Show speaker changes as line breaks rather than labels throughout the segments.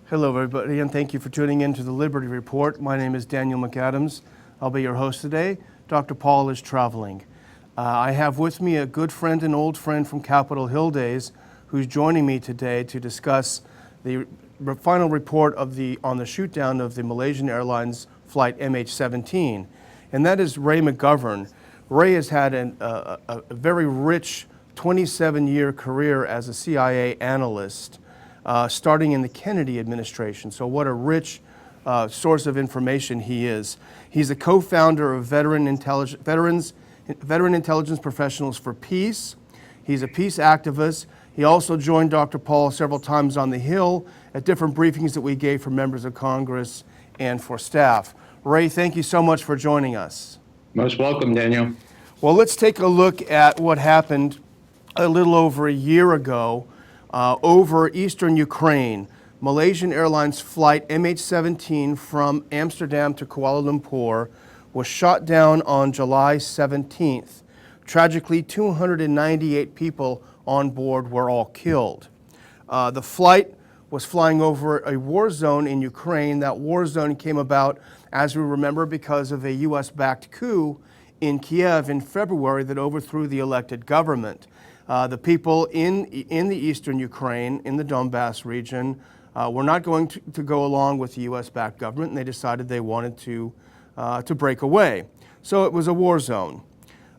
Hello, everybody, and thank you for tuning in to the Liberty Report. My name is Daniel McAdams. I'll be your host today. Dr. Paul is traveling. I have with me a good friend and old friend from Capitol Hill days who's joining me today to discuss the final report on the shoot-down of the Malaysian Airlines flight MH-17, and that is Ray McGovern. Ray has had a very rich 27-year career as a CIA analyst, starting in the Kennedy administration. So what a rich source of information he is. He's a co-founder of Veteran Intelligence Professionals for Peace. He's a peace activist. He also joined Dr. Paul several times on the Hill at different briefings that we gave for members of Congress and for staff. Ray, thank you so much for joining us.
Most welcome, Daniel.
Well, let's take a look at what happened a little over a year ago over eastern Ukraine. Malaysian Airlines flight MH17 from Amsterdam to Kuala Lumpur was shot down on July 17th. Tragically, 298 people on board were all killed. The flight was flying over a war zone in Ukraine. That war zone came about, as we remember, because of a US-backed coup in Kiev in February that overthrew the elected government. The people in the eastern Ukraine, in the Donbass region, were not going to go along with the US-backed government, and they decided they wanted to break away. So it was a war zone.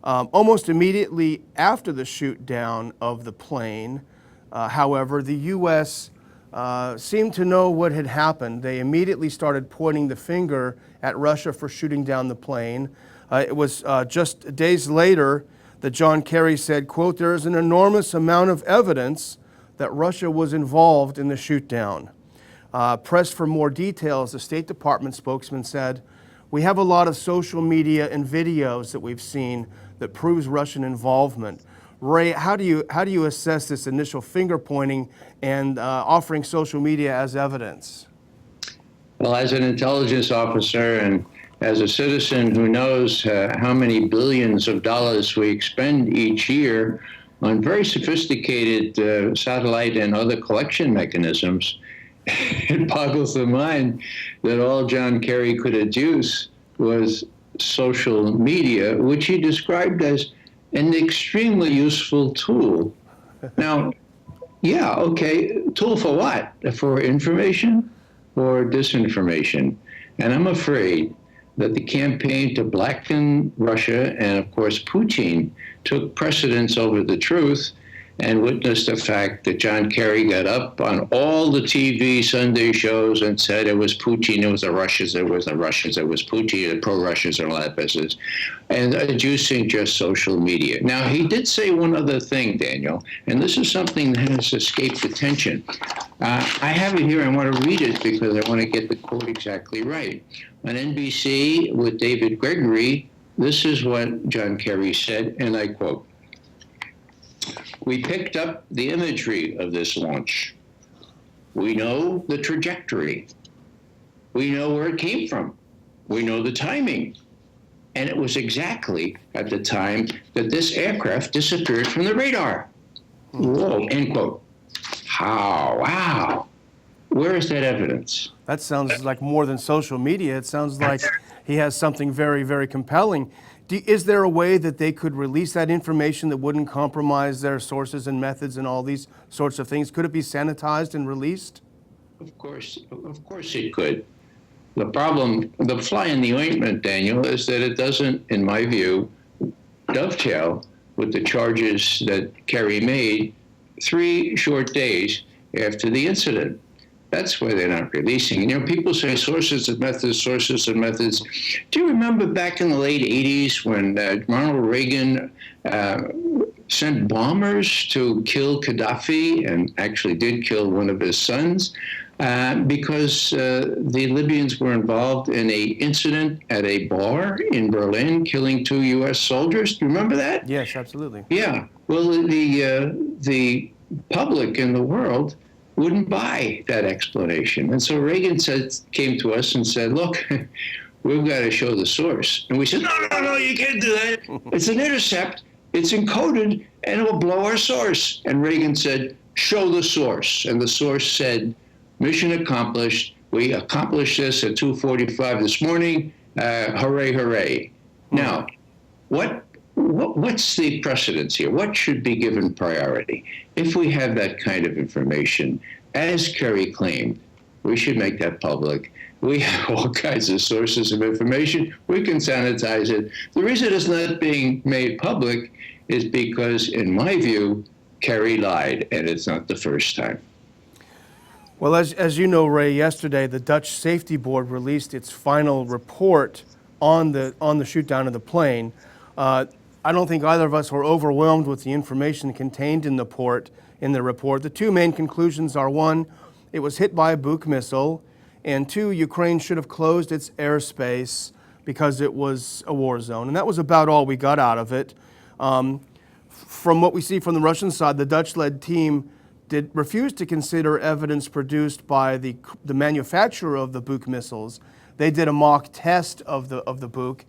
Almost immediately after the shoot down of the plane, however, the US seemed to know what had happened. They immediately started pointing the finger at Russia for shooting down the plane. It was just days later that John Kerry said, quote, "There is an enormous amount of evidence that Russia was involved in the shoot down." Pressed for more details, the State Department spokesman said, "We have a lot of social media and videos that we've seen that proves Russian involvement." Ray, how do you assess this initial finger pointing and offering social media as evidence?
Well, as an intelligence officer and as a citizen who knows how many billions of dollars we expend each year on very sophisticated satellite and other collection mechanisms, it boggles the mind that all John Kerry could adduce was social media, which he described as an extremely useful tool. Now, yeah, okay, tool for what? For information or disinformation? And I'm afraid that the campaign to blacken Russia and, of course, Putin took precedence over the truth and witnessed the fact that John Kerry got up on all the TV Sunday shows and said it was Putin, it was the Russians, it was the Russians, it was Putin, the pro-Russians and all that business, and adducing just social media. Now, he did say one other thing, Daniel, and this is something that has escaped attention. I have it here, I want to read it because I want to get the quote exactly right. On NBC with David Gregory, this is what John Kerry said, and I quote, "We picked up the imagery of this launch. We know the trajectory. We know where it came from. We know the timing. And it was exactly at the time that this aircraft disappeared from the radar." Whoa, end quote. How? Wow. Where is that evidence?
That sounds like more than social media. It sounds like he has something very, very compelling. Is there a way that they could release that information that wouldn't compromise their sources and methods and all these sorts of things? Could it be sanitized and released?
Of course it could. The problem, the fly in the ointment, Daniel, is that it doesn't, in my view, dovetail with the charges that Kerry made 3 short days after the incident. That's why they're not releasing. You know, people say sources and methods, sources and methods. Do you remember back in the late 80s when Ronald Reagan sent bombers to kill Gaddafi and actually did kill one of his sons because the Libyans were involved in an incident at a bar in Berlin, killing 2 U.S. soldiers? Do you remember that?
Yes, absolutely.
Yeah. Well, the public in the world wouldn't buy that explanation. And so Reagan came to us and said, look, we've got to show the source. And we said, no, you can't do that. It's an intercept, it's encoded, and it will blow our source. And Reagan said, show the source. And the source said, mission accomplished. We accomplished this at 2:45 this morning. Hooray, hooray. Now, what's the precedence here? What should be given priority? If we have that kind of information, as Kerry claimed, we should make that public. We have all kinds of sources of information. We can sanitize it. The reason it's not being made public is because, in my view, Kerry lied, and it's not the first time.
Well, as you know, Ray, yesterday the Dutch Safety Board released its final report on the shoot down of the plane. I don't think either of us were overwhelmed with the information contained in the report. The two main conclusions are: one, it was hit by a Buk missile, and two, Ukraine should have closed its airspace because it was a war zone. And that was about all we got out of it. From what we see from the Russian side, the Dutch-led team refused to consider evidence produced by the manufacturer of the Buk missiles. They did a mock test of the Buk,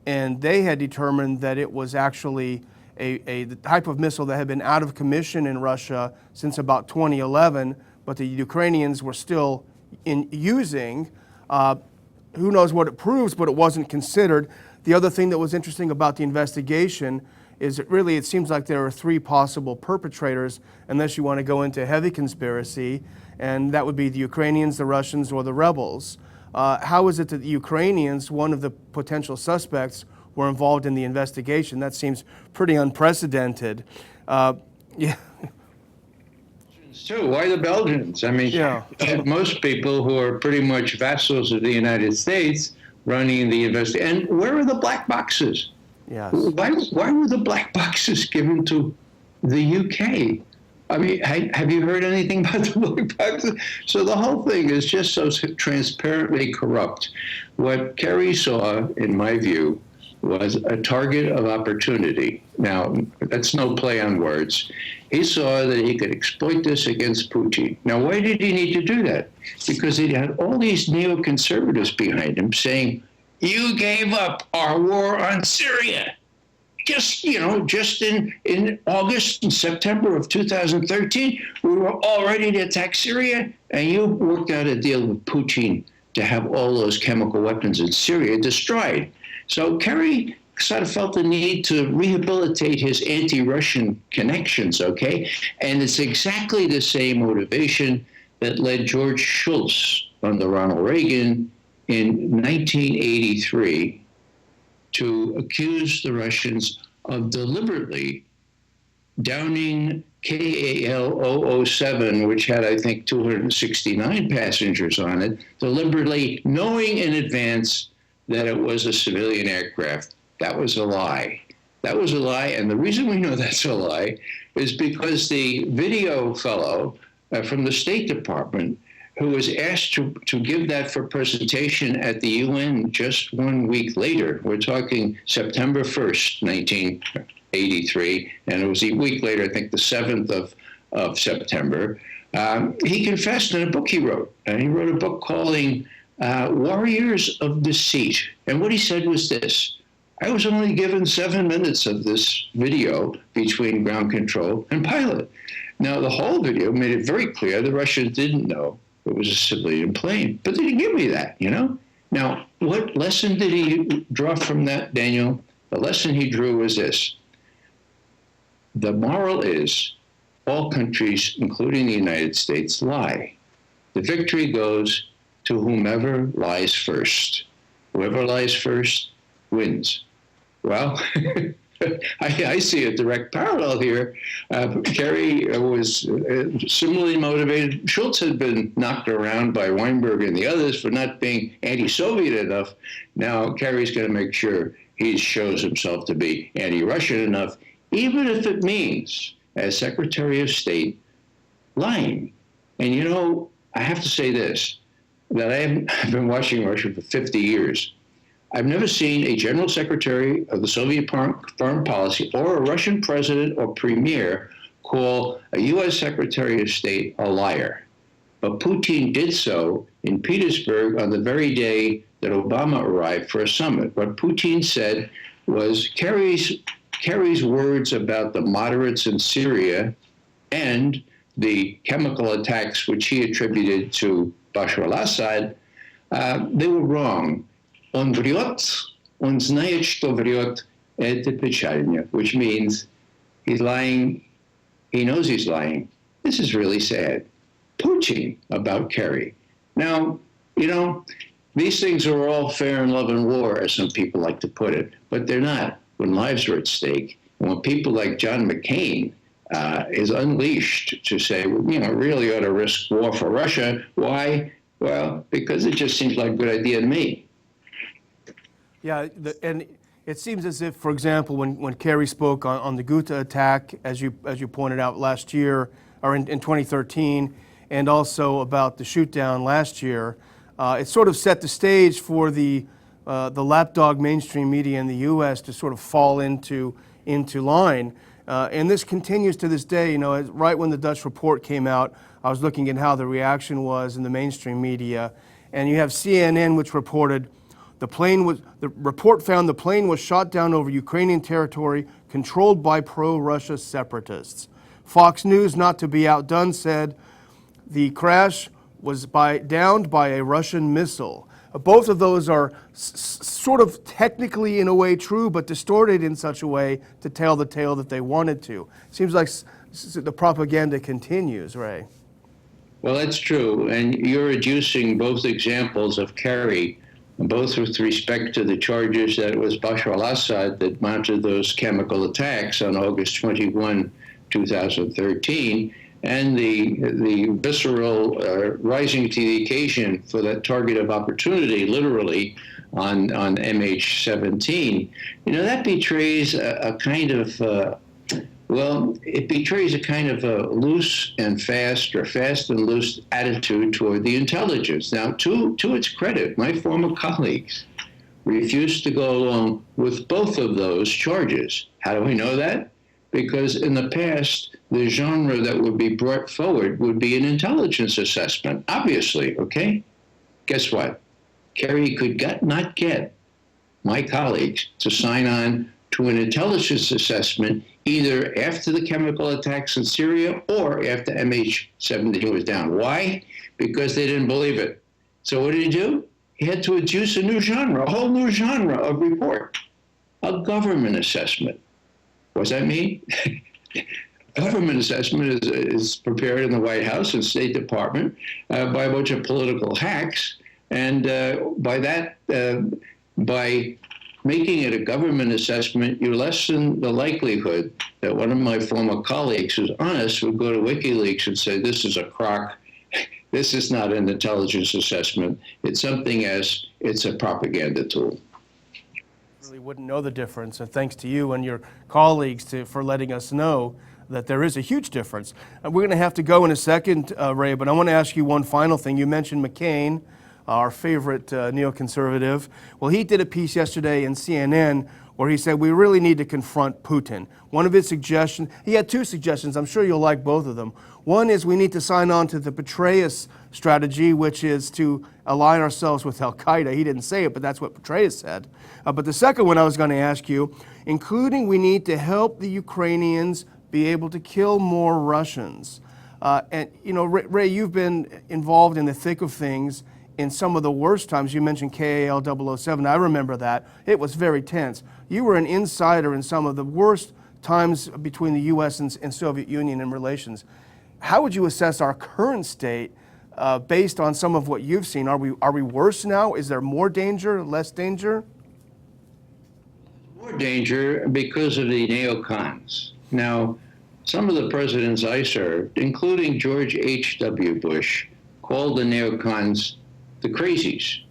and they had determined that it was actually the type of missile that had been out of commission in Russia since about 2011, but the Ukrainians were still using. Who knows what it proves, but it wasn't considered. The other thing that was interesting about the investigation is it seems like there are three possible perpetrators, unless you want to go into heavy conspiracy, and that would be the Ukrainians, the Russians, or the rebels. How is it that the Ukrainians, one of the potential suspects, were involved in the investigation? That seems pretty unprecedented. Yeah.
Too. Why the Belgians? I mean, most people who are pretty much vassals of the United States running the investigation. And where are the black boxes?
Yes.
Why were the black boxes given to the UK? I mean, have you heard anything about the black boxes? So the whole thing is just so transparently corrupt. What Kerry saw, in my view, was a target of opportunity. Now, that's no play on words. He saw that he could exploit this against Putin. Now, why did he need to do that? Because he had all these neoconservatives behind him saying, you gave up our war on Syria. Just in August and September of 2013, we were all ready to attack Syria, and you worked out a deal with Putin to have all those chemical weapons in Syria destroyed. So Kerry sort of felt the need to rehabilitate his anti-Russian connections, okay? And it's exactly the same motivation that led George Shultz under Ronald Reagan in 1983 to accuse the Russians of deliberately downing KAL-007, which had, I think, 269 passengers on it, deliberately knowing in advance that it was a civilian aircraft. That was a lie. That was a lie, and the reason we know that's a lie is because the video fellow from the State Department, who was asked to give that for presentation at the UN just 1 week later, we're talking September 1st, 1983, and it was a week later, I think the 7th of September, he confessed in a book he wrote, and he wrote a book calling Warriors of Deceit. And what he said was this: I was only given 7 minutes of this video between ground control and pilot. Now, the whole video made it very clear the Russians didn't know it was a civilian plane, but they didn't give me that, you know? Now, what lesson did he draw from that, Daniel? The lesson he drew was this: the moral is all countries, including the United States, lie. The victory goes to whomever lies first. Whoever lies first wins. Well, I see a direct parallel here. Kerry was similarly motivated. Schultz had been knocked around by Weinberg and the others for not being anti-Soviet enough. Now Kerry's going to make sure he shows himself to be anti-Russian enough, even if it means, as Secretary of State, lying. And you know, I have to say this, that I've been watching Russia for 50 years. I've never seen a general secretary of the Soviet foreign policy or a Russian president or premier call a U.S. Secretary of State a liar. But Putin did so in Petersburg on the very day that Obama arrived for a summit. What Putin said was Kerry's words about the moderates in Syria and the chemical attacks which he attributed to Bashar al-Assad, they were wrong. Он врет, он знает, что врет, это печально, which means he's lying, he knows he's lying. This is really sad. Putin about Kerry. Now, you know, these things are all fair in love and war, as some people like to put it, but they're not when lives are at stake. And when people like John McCain is unleashed to say, well, you know, really ought to risk war for Russia. Why? Well, because it just seems like a good idea to me.
Yeah, and it seems as if, for example, when Kerry spoke on the Ghouta attack, as you pointed out last year, or in 2013, and also about the shoot-down last year, it sort of set the stage for the lapdog mainstream media in the U.S. to sort of fall into line. And this continues to this day. You know, right when the Dutch report came out, I was looking at how the reaction was in the mainstream media, and you have CNN, which reported the report found the plane was shot down over Ukrainian territory controlled by pro-Russia separatists. Fox News, not to be outdone, said the crash was downed by a Russian missile. Both of those are sort of technically, in a way, true, but distorted in such a way to tell the tale that they wanted to. Seems like the propaganda continues, Ray.
Well, that's true, and you're adducing both examples of Kerry, both with respect to the charges that it was Bashar al-Assad that mounted those chemical attacks on August 21, 2013, and the visceral rising to the occasion for that target of opportunity, literally, on MH-17. You know, that betrays a kind of, it betrays a kind of a loose and fast, or fast and loose attitude toward the intelligence. Now, to its credit, my former colleagues refused to go along with both of those charges. How do we know that? Because in the past, the genre that would be brought forward would be an intelligence assessment, obviously, okay? Guess what? Kerry could not get my colleagues to sign on to an intelligence assessment either after the chemical attacks in Syria or after MH17 was down. Why? Because they didn't believe it. So what did he do? He had to adduce a new genre, a whole new genre of report, a government assessment. What does that mean? Government assessment is prepared in the White House and State Department by a bunch of political hacks. And by making it a government assessment, you lessen the likelihood that one of my former colleagues who's honest would go to WikiLeaks and say, this is a crock. This is not an intelligence assessment. It's something else. It's a propaganda tool.
Really wouldn't know the difference, and thanks to you and your colleagues for letting us know that there is a huge difference. We're going to have to go in a second, Ray, but I want to ask you one final thing. You mentioned McCain, our favorite neoconservative. Well, he did a piece yesterday in CNN where he said we really need to confront Putin. One of his suggestions, he had two suggestions, I'm sure you'll like both of them. One is we need to sign on to the Petraeus strategy, which is to align ourselves with Al-Qaeda. He didn't say it, but that's what Petraeus said. But the second one I was going to ask you, including we need to help the Ukrainians be able to kill more Russians. And you know, Ray, you've been involved in the thick of things in some of the worst times. You mentioned KAL 007. I remember that. It was very tense. You were an insider in some of the worst times between the U.S. and Soviet Union in relations. How would you assess our current state based on some of what you've seen? Are we worse now? Is there more danger, less danger?
More danger because of the neocons. Now, some of the presidents I served, including George H.W. Bush, called the neocons the crazies.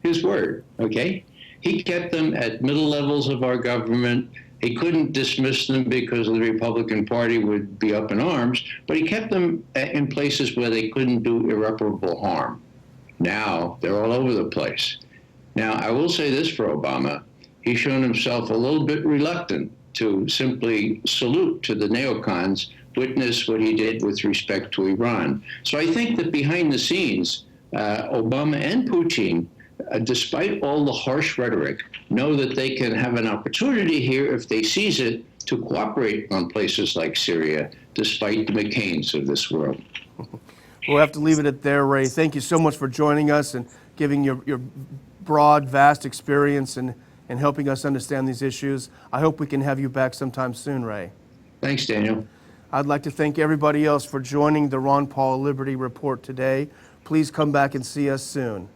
His word, okay? He kept them at middle levels of our government. He couldn't dismiss them because the Republican Party would be up in arms, but he kept them in places where they couldn't do irreparable harm. Now, they're all over the place. Now, I will say this for Obama. He's shown himself a little bit reluctant to simply salute to the neocons, witness what he did with respect to Iran. So I think that behind the scenes, Obama and Putin, despite all the harsh rhetoric, know that they can have an opportunity here if they seize it to cooperate on places like Syria, despite the McCains of this world.
We'll have to leave it at there, Ray. Thank you so much for joining us and giving your broad, vast experience and helping us understand these issues. I hope we can have you back sometime soon, Ray.
Thanks, Daniel.
I'd like to thank everybody else for joining the Ron Paul Liberty Report today. Please come back and see us soon.